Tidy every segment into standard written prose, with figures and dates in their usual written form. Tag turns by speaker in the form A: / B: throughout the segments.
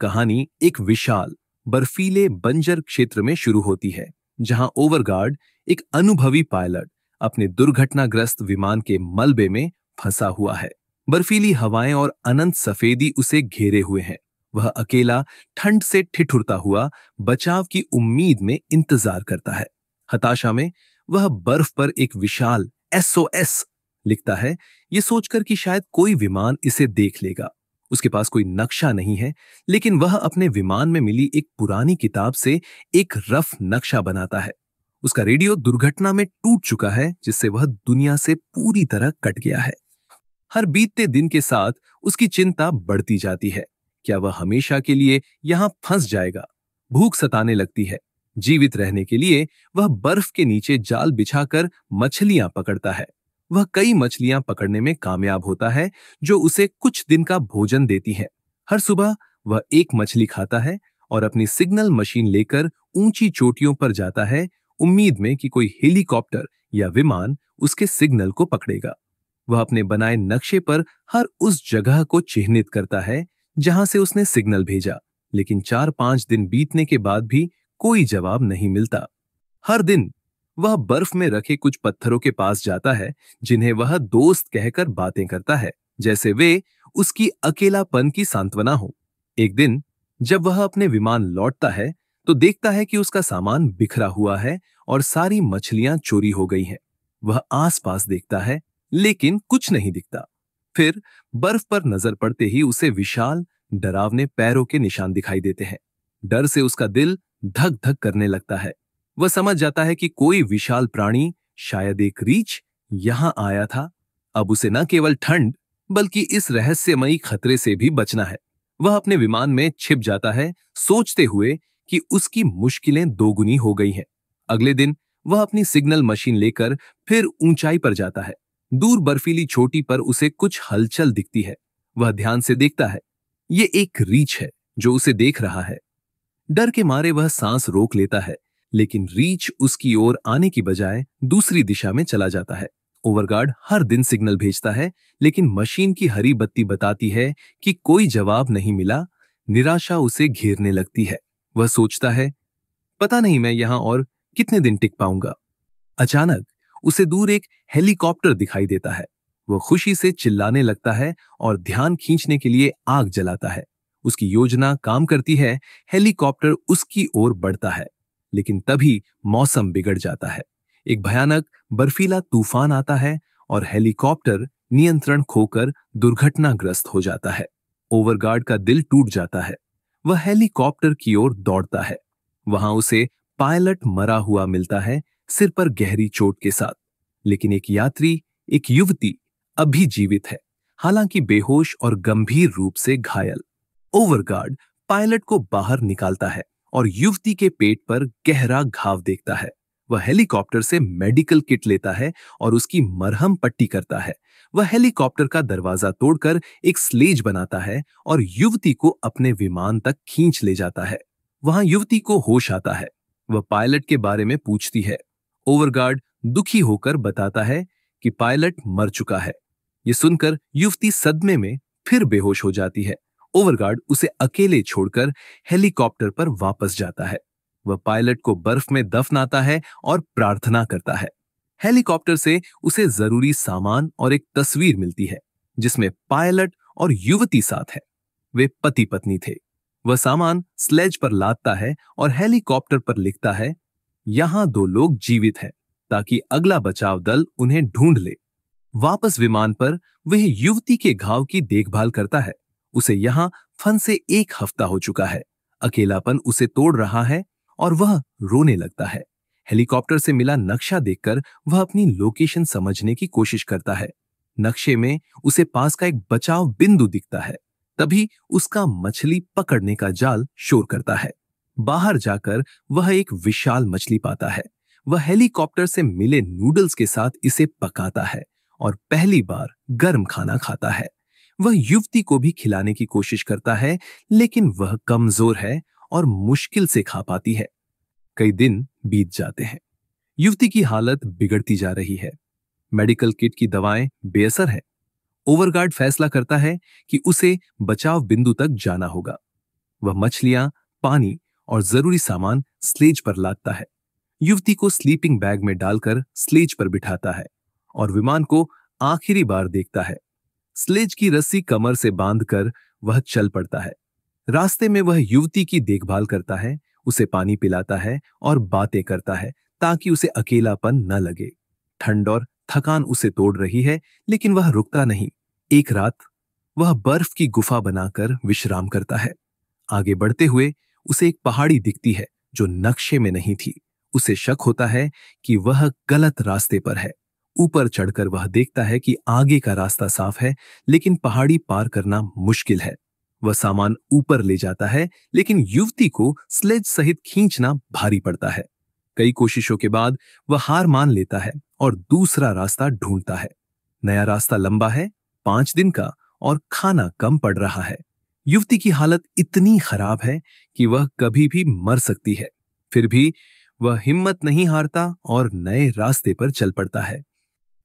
A: कहानी एक विशाल बर्फीले बंजर क्षेत्र में शुरू होती है, जहां ओवरगार्ड, एक अनुभवी पायलट, अपने दुर्घटनाग्रस्त विमान के मलबे में फंसा हुआ है। बर्फीली हवाएं और अनंत सफेदी उसे घेरे हुए हैं। वह अकेला, ठंड से ठिठुरता हुआ, बचाव की उम्मीद में इंतजार करता है। हताशा में वह बर्फ पर एक विशाल SOS लिखता है, ये सोचकर कि शायद कोई विमान इसे देख लेगा। उसके पास कोई नक्शा नहीं है, लेकिन वह अपने विमान में मिली एक पुरानी किताब से एक रफ नक्शा बनाता है। उसका रेडियो दुर्घटना में टूट चुका है, जिससे वह दुनिया से पूरी तरह कट गया है। हर बीतते दिन के साथ उसकी चिंता बढ़ती जाती है। क्या वह हमेशा के लिए यहां फंस जाएगा? भूख सताने लगती है। जीवित रहने के लिए वह बर्फ के नीचे जाल बिछाकर मछलियां पकड़ता है। वह कई मछलियां पकड़ने में कामयाब होता है, जो उसे कुछ दिन का भोजन देती है। हर सुबह वह एक मछली खाता है और अपनी सिग्नल मशीन लेकर ऊंची चोटियों पर जाता है, उम्मीद में कि कोई हेलीकॉप्टर या विमान उसके सिग्नल को पकड़ेगा। वह अपने बनाए नक्शे पर हर उस जगह को चिह्नित करता है जहां से उसने सिग्नल भेजा, लेकिन 4-5 दिन बीतने के बाद भी कोई जवाब नहीं मिलता। हर दिन वह बर्फ में रखे कुछ पत्थरों के पास जाता है, जिन्हें वह दोस्त कहकर बातें करता है, जैसे वे उसकी अकेलापन की सांत्वना हो। एक दिन जब वह अपने विमान लौटता है, तो देखता है कि उसका सामान बिखरा हुआ है और सारी मछलियां चोरी हो गई हैं। वह आसपास देखता है, लेकिन कुछ नहीं दिखता। फिर बर्फ पर नजर पड़ते ही उसे विशाल, डरावने पैरों के निशान दिखाई देते हैं। डर से उसका दिल धक धक करने लगता है। वह समझ जाता है कि कोई विशाल प्राणी, शायद एक रीछ, यहां आया था। अब उसे न केवल ठंड, बल्कि इस रहस्यमयी खतरे से भी बचना है। वह अपने विमान में छिप जाता है, सोचते हुए कि उसकी मुश्किलें दोगुनी हो गई हैं। अगले दिन वह अपनी सिग्नल मशीन लेकर फिर ऊंचाई पर जाता है। दूर बर्फीली चोटी पर उसे कुछ हलचल दिखती है। वह ध्यान से देखता है। ये एक रीछ है जो उसे देख रहा है। डर के मारे वह सांस रोक लेता है, लेकिन रीछ उसकी ओर आने की बजाय दूसरी दिशा में चला जाता है। ओवरगार्ड हर दिन सिग्नल भेजता है, लेकिन मशीन की हरी बत्ती बताती है कि कोई जवाब नहीं मिला। निराशा उसे घेरने लगती है। वह सोचता है, पता नहीं मैं यहां और कितने दिन टिक पाऊंगा। अचानक उसे दूर एक हेलीकॉप्टर दिखाई देता है। वह खुशी से चिल्लाने लगता है और ध्यान खींचने के लिए आग जलाता है। उसकी योजना काम करती है। हेलीकॉप्टर उसकी ओर बढ़ता है, लेकिन तभी मौसम बिगड़ जाता है। एक भयानक बर्फीला तूफान आता है और हेलीकॉप्टर नियंत्रण खोकर दुर्घटनाग्रस्त हो जाता है। ओवरगार्ड का दिल टूट जाता है। वह हेलीकॉप्टर की ओर दौड़ता है। वहां उसे पायलट मरा हुआ मिलता है, सिर पर गहरी चोट के साथ। लेकिन एक यात्री, एक युवती, अभी जीवित है, हालांकि बेहोश और गंभीर रूप से घायल। ओवरगार्ड पायलट को बाहर निकालता है और युवती के पेट पर गहरा घाव देखता है। वह हेलीकॉप्टर से मेडिकल किट लेता है और उसकी मरहम पट्टी करता है। वह हेलीकॉप्टर का दरवाजा तोड़कर एक स्लेज बनाता है और युवती को अपने विमान तक खींच ले जाता है। वहां युवती को होश आता है। वह पायलट के बारे में पूछती है। ओवरगार्ड दुखी होकर बताता है कि पायलट मर चुका है। यह सुनकर युवती सदमे में फिर बेहोश हो जाती है। ओवरगार्ड उसे अकेले छोड़कर हेलीकॉप्टर पर वापस जाता है। वह पायलट को बर्फ में दफनाता है और प्रार्थना करता है। हेलीकॉप्टर से उसे जरूरी सामान और एक तस्वीर मिलती है, जिसमें पायलट और युवती साथ है। वे पति पत्नी थे। वह सामान स्लेज पर लादता है और हेलीकॉप्टर पर लिखता है, यहां 2 लोग जीवित हैं, ताकि अगला बचाव दल उन्हें ढूंढ ले। वापस विमान पर वह युवती के घाव की देखभाल करता है। उसे यहां फंसे 1 हफ्ता हो चुका है। अकेलापन उसे तोड़ रहा है और वह रोने लगता है। हेलीकॉप्टर से मिला नक्शा देखकर वह अपनी लोकेशन समझने की कोशिश करता है। नक्शे में उसे पास का एक बचाव बिंदु दिखता है। तभी उसका मछली पकड़ने का जाल शोर करता है। बाहर जाकर वह एक विशाल मछली पाता है। वह हेलीकॉप्टर से मिले नूडल्स के साथ इसे पकाता है और पहली बार गर्म खाना खाता है। वह युवती को भी खिलाने की कोशिश करता है, लेकिन वह कमजोर है और मुश्किल से खा पाती है। कई दिन बीत जाते हैं। युवती की हालत बिगड़ती जा रही है। मेडिकल किट की दवाएं बेअसर है। ओवरगार्ड फैसला करता है कि उसे बचाव बिंदु तक जाना होगा। वह मछलियां, पानी और जरूरी सामान स्लेज पर लादता है। युवती को स्लीपिंग बैग में डालकर स्लेज पर बिठाता है और विमान को आखिरी बार देखता है। स्लेज की रस्सी कमर से बांधकर वह चल पड़ता है। रास्ते में वह युवती की देखभाल करता है, उसे पानी पिलाता है और बातें करता है ताकि उसे अकेलापन न लगे। ठंड और थकान उसे तोड़ रही है, लेकिन वह रुकता नहीं। एक रात वह बर्फ की गुफा बनाकर विश्राम करता है। आगे बढ़ते हुए उसे एक पहाड़ी दिखती है जो नक्शे में नहीं थी। उसे शक होता है कि वह गलत रास्ते पर है। ऊपर चढ़कर वह देखता है कि आगे का रास्ता साफ है, लेकिन पहाड़ी पार करना मुश्किल है। वह सामान ऊपर ले जाता है, लेकिन युवती को स्लेज सहित खींचना भारी पड़ता है। कई कोशिशों के बाद वह हार मान लेता है और दूसरा रास्ता ढूंढता है। नया रास्ता लंबा है, 5 दिन का, और खाना कम पड़ रहा है। युवती की हालत इतनी खराब है कि वह कभी भी मर सकती है। फिर भी वह हिम्मत नहीं हारता और नए रास्ते पर चल पड़ता है।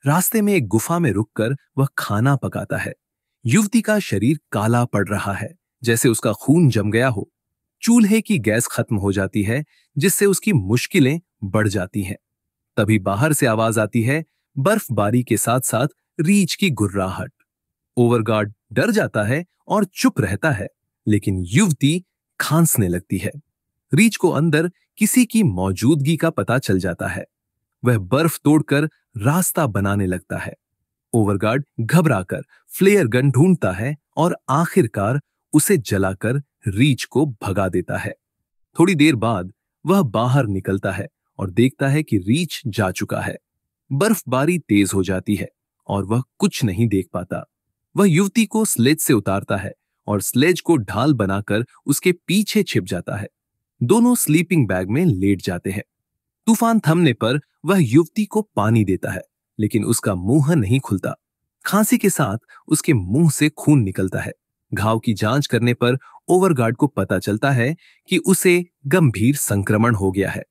A: रास्ते में एक गुफा में रुककर वह खाना पकाता है। युवती का शरीर काला पड़ रहा है, जैसे उसका खून जम गया हो। चूल्हे की गैस खत्म हो जाती है, जिससे उसकी मुश्किलें बढ़ जाती हैं। तभी बाहर से आवाज आती है, बर्फबारी के साथ साथ रीछ की गुर्राहट। ओवरगार्ड डर जाता है और चुप रहता है, लेकिन युवती खांसने लगती है। रीछ को अंदर किसी की मौजूदगी का पता चल जाता है। वह बर्फ तोड़कर रास्ता बनाने लगता है। ओवरगार्ड घबराकर फ्लेयर गन ढूंढता है और आखिरकार उसे जलाकर रीछ को भगा देता है। थोड़ी देर बाद वह बाहर निकलता है और देखता है कि रीछ जा चुका है। बर्फबारी तेज हो जाती है और वह कुछ नहीं देख पाता। वह युवती को स्लेज से उतारता है और स्लेज को ढाल बनाकर उसके पीछे छिप जाता है। दोनों स्लीपिंग बैग में लेट जाते हैं। तूफान थमने पर वह युवती को पानी देता है, लेकिन उसका मुंह नहीं खुलता। खांसी के साथ उसके मुंह से खून निकलता है। घाव की जांच करने पर ओवरगार्ड को पता चलता है कि उसे गंभीर संक्रमण हो गया है।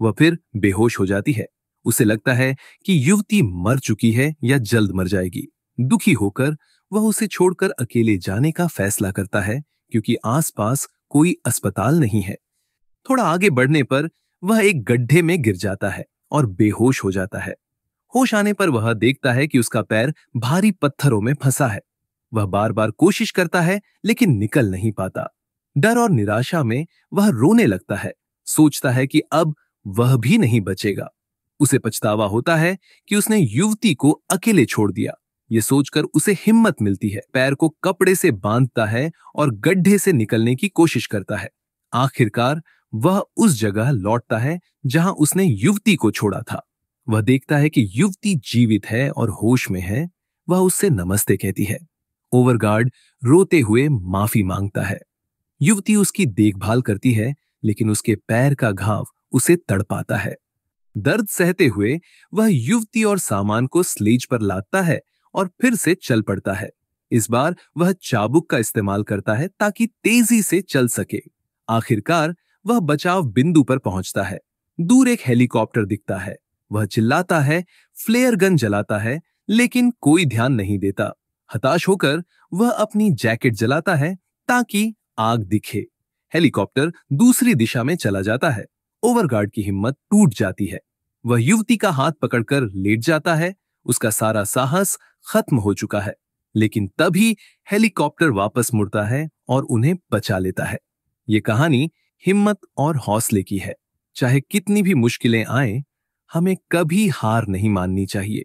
A: वह फिर बेहोश हो जाती है। उसे लगता है कि युवती मर चुकी है या जल्द मर जाएगी। दुखी होकर वह उसे छोड़कर अकेले जाने का फैसला करता है, क्योंकि आसपास कोई अस्पताल नहीं है। थोड़ा आगे बढ़ने पर वह एक गड्ढे में गिर जाता है और बेहोश हो जाता है। होश आने पर वह देखता है कि उसका पैर भारी पत्थरों में फंसा है। वह बार बार कोशिश करता है, लेकिन निकल नहीं पाता। डर और निराशा में वह रोने लगता है। सोचता है कि अब वह भी नहीं बचेगा। उसे पछतावा होता है कि उसने युवती को अकेले छोड़ दिया। ये सोचकर उसे हिम्मत मिलती है। पैर को कपड़े से बांधता है और गड्ढे से निकलने की कोशिश करता है। आखिरकार वह उस जगह लौटता है जहां उसने युवती को छोड़ा था। वह देखता है कि युवती जीवित है और होश में है। वह उससे नमस्ते कहती है। ओवरगार्ड रोते हुए माफी मांगता है। युवती उसकी देखभाल करती है, लेकिन उसके पैर का घाव उसे तड़पाता है। दर्द सहते हुए वह युवती और सामान को स्लेज पर लादता है और फिर से चल पड़ता है। इस बार वह चाबुक का इस्तेमाल करता है ताकि तेजी से चल सके। आखिरकार वह बचाव बिंदु पर पहुंचता है। दूर एक हेलीकॉप्टर दिखता है। वह चिल्लाता है, फ्लेयर गन जलाता है, लेकिन कोई ध्यान नहीं देता। हताश होकर वह अपनी जैकेट जलाता है ताकि आग दिखे। हेलीकॉप्टर दूसरी दिशा में चला जाता है। ओवरगार्ड की हिम्मत टूट जाती है। वह युवती का हाथ पकड़कर लेट जाता है। उसका सारा साहस खत्म हो चुका है, लेकिन तभी हेलीकॉप्टर वापस मुड़ता है और उन्हें बचा लेता है। ये कहानी हिम्मत और हौसले की है। चाहे कितनी भी मुश्किलें आए, हमें कभी हार नहीं माननी चाहिए।